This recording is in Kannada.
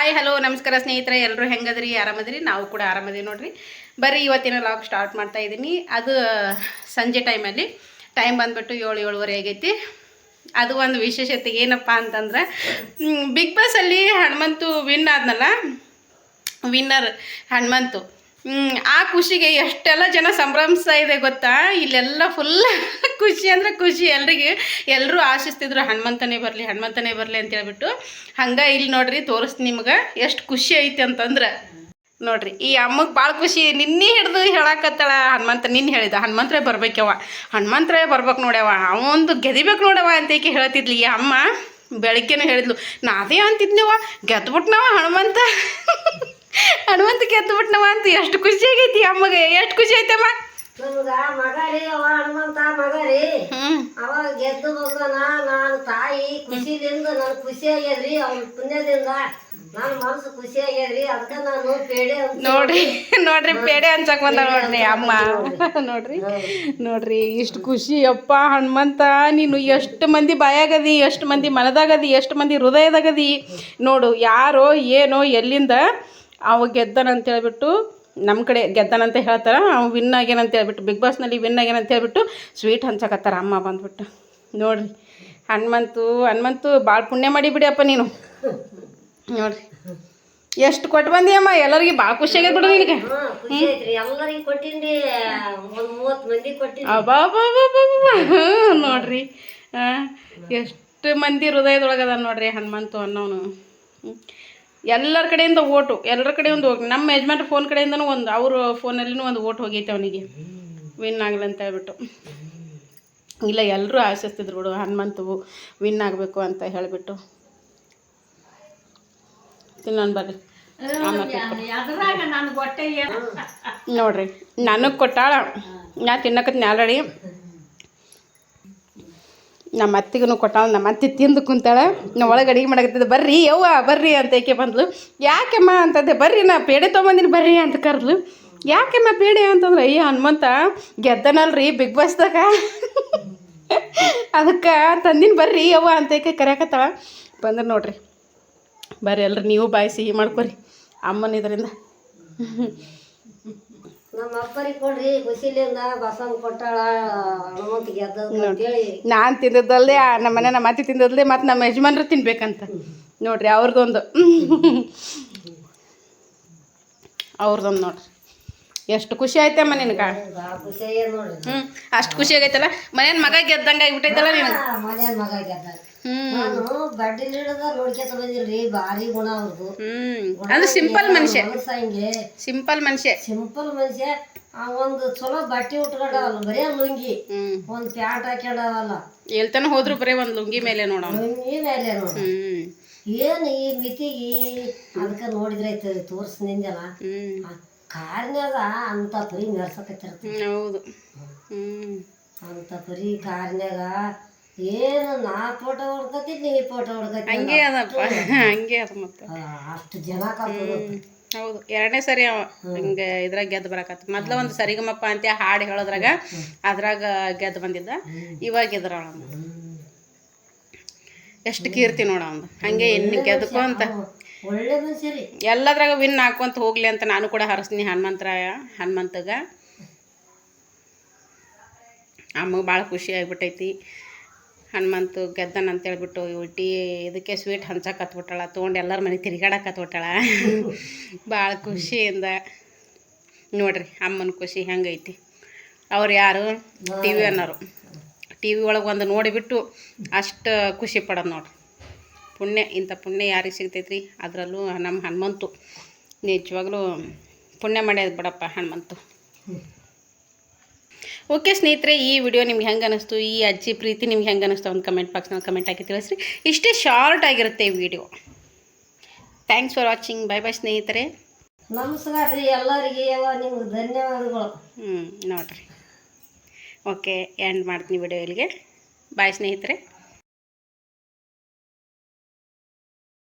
ಹಾಯ್ ಹಲೋ ನಮಸ್ಕಾರ ಸ್ನೇಹಿತರೆ, ಎಲ್ಲರೂ ಹೆಂಗದ್ರಿ? ಆರಾಮದ್ರಿ? ನಾವು ಕೂಡ ಆರಾಮದೀವಿ ನೋಡ್ರಿ. ಬರ್ರಿ ಇವತ್ತಿನ ಲಾಗ್ ಸ್ಟಾರ್ಟ್ ಮಾಡ್ತಾ ಇದ್ದೀನಿ. ಅದು ಸಂಜೆ ಟೈಮಲ್ಲಿ ಟೈಮ್ ಬಂದ್ಬಿಟ್ಟು 7-7:30 ಆಗೈತಿ. ಅದು ಒಂದು ವಿಶೇಷತೆ ಏನಪ್ಪ ಅಂತಂದ್ರೆ, ಬಿಗ್ ಬಾಸಲ್ಲಿ ಹನುಮಂತು ವಿನ್ ಆದ್ನಲ್ಲ, ವಿನ್ನರ್ ಹನುಮಂತು. ಆ ಖುಷಿಗೆ ಎಷ್ಟೆಲ್ಲ ಜನ ಸಂಭ್ರಮಿಸ್ತಾ ಇದೆ ಗೊತ್ತಾ? ಇಲ್ಲೆಲ್ಲ ಫುಲ್ ಖುಷಿ ಅಂದರೆ ಖುಷಿ. ಎಲ್ಲರೂ ಆಶಿಸ್ತಿದ್ರು ಹನುಮಂತನೇ ಬರಲಿ ಅಂತ ಹೇಳ್ಬಿಟ್ಟು. ಹಂಗೆ ಇಲ್ಲಿ ನೋಡ್ರಿ ತೋರಿಸ್ತೀನಿ ನಿಮ್ಗೆ ಎಷ್ಟು ಖುಷಿ ಐತಿ ಅಂತಂದ್ರೆ. ನೋಡ್ರಿ ಈ ಅಮ್ಮಗೆ ಭಾಳ ಖುಷಿ. ನಿನ್ನೆ ಹಿಡ್ದು ಹೇಳಕತ್ತಳ ನಿನ್ನೆ ಹೇಳಿದ ಹನುಮಂತರೇ ಬರ್ಬೇಕವ, ಹನುಮಂತರೇ ಬರ್ಬೇಕು ನೋಡ್ಯವ, ಅವೊಂದು ಗೆದಿಬೇಕು ನೋಡವ ಅಂತೇಕೆ ಹೇಳ್ತಿದ್ಲಿ ಈ ಅಮ್ಮ. ಬೆಳಗ್ಗೆನೂ ಹೇಳಿದ್ಲು, ನಾವೇ ಅಂತಿದ್ನವ ಗೆದ್ಬಿಟ್ನವ ಹನುಮಂತ ಗೆದ್ಬಿಟ್ನವ ಅಂತ. ಎಷ್ಟು ಖುಷಿ ಆಗೈತಿ ಅಮ್ಮಗೆ, ಎಷ್ಟು ಖುಷಿ ಐತಮ್ಮ. ಮಗರಿ ಅವ ಹನುಮಂತ ಮಗರಿ ಅವ ಗೆದ್ದು ಬಂದನ. ನಾನು ತಾಯಿ ಖುಷಿಲಿಂದ ನನ್ ಖುಷಿ ಆಗ್ಯದ್ರಿ, ಅವ್ನ ಪುಣ್ಯದಿಂದ ನನ್ನ ಮನಸ್ಸು ಖುಷಿ ಆಗ್ಯದ್ರಿ. ಅದಕ್ಕೆ ನಾನು ಪೇಡೆ ನೋಡ್ರಿ ಪೇಡೆ ಹಂಚಕ್ ಬಂದ ನೋಡ್ರಿ ಅಮ್ಮ. ನೋಡ್ರಿ ಇಷ್ಟು ಖುಷಿ. ಅಪ್ಪ ಹನುಮಂತ, ನೀನು ಎಷ್ಟು ಮಂದಿ ಬಾಯಾಗದಿ, ಎಷ್ಟು ಮಂದಿ ಮನದಾಗದಿ, ಎಷ್ಟು ಮಂದಿ ಹೃದಯದಾಗದಿ ನೋಡು. ಯಾರೋ ಏನೋ ಎಲ್ಲಿಂದ ಅವ ಗೆದ್ದನಂತ ಹೇಳ್ಬಿಟ್ಟು, ನಮ್ಮ ಕಡೆ ಗೆದ್ದನಂತ ಹೇಳ್ತಾರೆ, ಅವ್ನು ವಿನ್ ಆಗ್ಯಾನಂತ ಹೇಳ್ಬಿಟ್ಟು, ಬಿಗ್ ಬಾಸ್ನಲ್ಲಿ ವಿನ್ ಆಗ್ಯಾನಂತ ಹೇಳ್ಬಿಟ್ಟು ಸ್ವೀಟ್ ಹಂಚಕತ್ತಾರ ಅಮ್ಮ ಬಂದ್ಬಿಟ್ಟು. ನೋಡ್ರಿ ಹನುಮಂತು ಭಾಳ ಪುಣ್ಯ ಮಾಡಿ ಬಿಡಿಯಪ್ಪ ನೀನು. ನೋಡ್ರಿ ಎಷ್ಟು ಕೊಟ್ಟು ಬಂದಿ ಅಮ್ಮ, ಎಲ್ಲರಿಗೆ ಭಾಳ ಖುಷಿ ಆಗ್ಯದ ಬಿಡು ನಿನಗೆ. ನೋಡ್ರಿ ಎಷ್ಟು ಮಂದಿ ಹೃದಯದೊಳಗದ ನೋಡ್ರಿ ಹನುಮಂತು ಅನ್ನೋನು. ಎಲ್ಲರ ಕಡೆಯಿಂದ ಓಟು, ಎಲ್ಲರ ಕಡೆ ಒಂದು ಹೋಗಿ, ನಮ್ಮ ಯಜಮಾನ್ರ ಫೋನ್ ಕಡೆಯಿಂದನೂ ಒಂದು, ಅವ್ರ ಫೋನಲ್ಲಿನೂ ಒಂದು ಓಟ್ ಹೋಗೈತೆ ಅವನಿಗೆ ವಿನ್ ಆಗಲಿ ಅಂತ ಹೇಳ್ಬಿಟ್ಟು. ಇಲ್ಲ ಎಲ್ಲರೂ ಆಶಿಸ್ತಿದ್ರು ಬಿಡು ಹನುಮಂತು ವಿನ್ ಆಗಬೇಕು ಅಂತ ಹೇಳಿಬಿಟ್ಟು. ತಿನ್ನೋಣ ಬರ್ರಿ. ನೋಡ್ರಿ ನನಗೆ ಕೊಟ್ಟಾಳ, ನಾ ತಿನ್ನಕತ್ತೀನಿ ಆಲ್ರೆಡಿ. ನಮ್ಮ ಅತ್ತಿಗೂ ಕೊಟ್ಟಾಳ, ನಮ್ಮ ಅತ್ತಿ ತಿಂದು ಕುಂತಾಳೆ. ನಾವು ಒಳಗೆ ಅಡುಗೆ ಮಾಡಕತ್ತಿದ್ದೆ. ಬರ್ರಿ ಯವ್ವ ಬರ್ರಿ ಅಂತ ಏಕೆ ಬಂದ್ಲು. ಯಾಕೆಮ್ಮ ಅಂತಂದೆ. ಬರ್ರಿ ನಾ ಪೇಡೆ ತೊಗೊಂಬಂದಿನಿ ಬರ್ರಿ ಅಂತ ಕರೆದ್ಲು. ಯಾಕೆಮ್ಮ ಪೇಡೆ ಅಂತಂದ್ರೆ, ಅಯ್ಯ ಹನುಮಂತ ಗೆದ್ದನಲ್ರಿ ಬಿಗ್ ಬಾಸ್ದಾಗ, ಅದಕ್ಕೆ ತಂದಿನ ಬರ್ರಿ ಯವ್ವ ಅಂತ ಏಕೆ ಕರೆಯಕತ್ತಾಳ. ಬಂದ್ರೆ ನೋಡ್ರಿ ಬರ್ರಿ ಎಲ್ರಿ ನೀವು ಬಾಯಿ ಸಿಹಿ ಮಾಡ್ಕೊರಿ ಅಮ್ಮನ ಇದರಿಂದ. ನಮ್ಮ ಅಪ್ಪರಿಗೆ ಕೊಡ್ರಿ ಖುಷಿಲಿಂದ ಬಸವನ್ ಕೊಟ್ಟಾಳ ಹನುಮಂತ ಗೆದ್ದ ಅಂತೇಳಿ. ನಾನು ತಿಂದದ್ದಲ್ದೆ, ನಮ್ಮ ಮನೆ ನಮ್ಮ ಅತ್ತೆ ತಿಂದದ್ಲೆ, ಮತ್ತು ನಮ್ಮ ಯಜಮಾನ್ರು ತಿನ್ಬೇಕಂತ ನೋಡ್ರಿ ಅವ್ರದ್ದೊಂದು ನೋಡ್ರಿ. ಎಷ್ಟು ಖುಷಿ ಆಯ್ತಮ್ಮ ನಿನಗೆ? ಖುಷಿ ಆಗ್ಯದ ನೋಡ್ರಿ. ಅಷ್ಟು ಖುಷಿ ಆಗೈತಲ್ಲ. ಮನೇನ ಮಗ ಗೆದ್ದಂಗೆ ಆಗ್ಬಿಟ್ಟೈತಲ್ಲ ನಿನಗೆ. ಮನೇನ ಮಗ ಗೆದ್ದ. ನಾನು ಬಡ್ಡಿಲ್ ಹಿಡದ ನೋಡ್ಕೊತ ಬಂದಿಲ್ರಿ, ಭಾರಿ ಗುಣ ಅವ್ರದ್ದು. ಅಂದ್ರೆ ಸಿಂಪಲ್ ಮನುಷ್ಯ, ಸಿಂಪಲ್ ಮನುಷ್ಯ. ಒಂದು ಚಲೋ ಬಟ್ಟೆ ಉಟ್ಕೊಂಡವಲ್ಲ, ಬರೇ ಲುಂಗಿ, ಒಂದ್ ಪ್ಯಾಂಟ್ ಹಾಕೊಂಡವಲ್ಲ. ಎಲ್ತನ ಹೋದ್ರು ಬರೇ ಒಂದ್ ಲುಂಗಿ ಮೇಲೆ ನೋಡ, ಲುಂಗಿ ಮೇಲೆ ನೋಡ. ಏನ್ ಈ ಮಿತಿಗಿ ಅದಕ್ಕ ನೋಡಿದ್ರೆ ತೋರ್ಸ್ ನಿಂದಲ್ಲ ಕಾರ್ನ್ಯಾಗ ಅಂತ ಪರಿ ಮೆರ್ಸಕತ್ತಿರ್ತ. ಹೌದು, ಅಂತ ಪರಿ ಕಾರ್ನ್ಯಾಗ ಏನು ನಾ ಫೋಟೋ ಹೊಡ್ಕತಿ, ನೀ ಫೋಟೋ ಹೊಡ್ಕತಿ, ಹಂಗೆ ಅದಪ್ಪ, ಹಂಗೆ ಅದ. ಮತ್ತೆ ಅಷ್ಟು ಜನ ಕಾತದ. ಹೌದು, ಎರಡನೇ ಸರಿ ಅವ ಹಿಂಗೆ ಇದ್ರಾಗ ಗೆದ್ದು ಬರಕತ್ತ. ಮೊದ್ಲ ಒಂದು ಸರಿಗಮಪ್ಪ ಅಂತ ಹಾಡು ಹೇಳೋದ್ರಾಗ ಅದ್ರಾಗ ಗೆದ್ದು ಬಂದಿದ್ದ. ಇವಾಗ ಗೆದ್ರ ಎಷ್ಟು ಕೀರ್ತಿ ನೋಡ ಒಂದು. ಹಂಗೆ ಇನ್ನು ಗೆದ್ದಕೋ ಅಂತ ಒಳ್ಳೆ ಮನುಷ್ಯರಿ, ಎಲ್ಲದ್ರಾಗ ವಿನ್ ಹಾಕೊಂತ ಹೋಗ್ಲಿ ಅಂತ ನಾನು ಕೂಡ ಹರಸ್ತೀನಿ ಹನುಮಂತಗ. ಅಮ್ಮಗೆ ಭಾಳ ಖುಷಿ ಆಗಿಬಿಟ್ಟೈತಿ ಹನುಮಂತು ಗೆದ್ದನ ಅಂತ ಹೇಳ್ಬಿಟ್ಟು. ಇದಕ್ಕೆ ಸ್ವೀಟ್ ಹಂಚಕತ್ಬಿಟ್ಟಾಳ, ತೊಗೊಂಡು ಎಲ್ಲರ ಮನೆ ತಿರುಗಾಡಕತ್ಬಿಟ್ಟಾಳ ಭಾಳ ಖುಷಿಯಿಂದ. ನೋಡ್ರಿ ಅಮ್ಮನ ಖುಷಿ ಹೆಂಗೈತಿ. ಅವ್ರು ಯಾರು ಟಿ ವಿ ಅನ್ನೋರು, ಟಿ ವಿ ಒಳಗೆ ಒಂದು ನೋಡಿಬಿಟ್ಟು ಅಷ್ಟು ಖುಷಿ ಪಡೋದು ನೋಡ್ರಿ. ಪುಣ್ಯ, ಇಂಥ ಪುಣ್ಯ ಯಾರಿಗೆ ಸಿಗ್ತೈತ್ರಿ? ಅದರಲ್ಲೂ ನಮ್ಮ ಹನುಮಂತು ನಿಜವಾಗ್ಲೂ ಪುಣ್ಯ ಮಾಡ್ಯದ ಬಿಡಪ್ಪ ಹನುಮಂತು. ಓಕೆ ಸ್ನೇಹಿತರೆ, ಈ ವಿಡಿಯೋ ನಿಮ್ಗೆ ಹೆಂಗೆ ಅನ್ನಿಸ್ತು, ಈ ಅಜ್ಜಿ ಪ್ರೀತಿ ನಿಮ್ಗೆ ಹೆಂಗೆ ಅನ್ನಿಸ್ತು ಒಂದು ಕಮೆಂಟ್ ಬಾಕ್ಸ್ನಲ್ಲಿ ಕಮೆಂಟ್ ಹಾಕಿ ತಿಳಿಸ್ರಿ. ಇಷ್ಟೇ ಶಾರ್ಟ್ ಆಗಿರುತ್ತೆ ಈ video. Thanks for watching. Bye bye ಸ್ನೇಹಿತರೆ. ನಮಸ್ಕಾರ ರೀ ಎಲ್ಲರಿಗೆ, ನಿಮ್ಗೆ ಧನ್ಯವಾದಗಳು. ನೋಡಿರಿ, ಓಕೆ ಎಂಡ್ ಮಾಡ್ತೀನಿ ವಿಡಿಯೋ ಇಲ್ಲಿಗೆ. ಬಾಯ್ ಸ್ನೇಹಿತರೆ.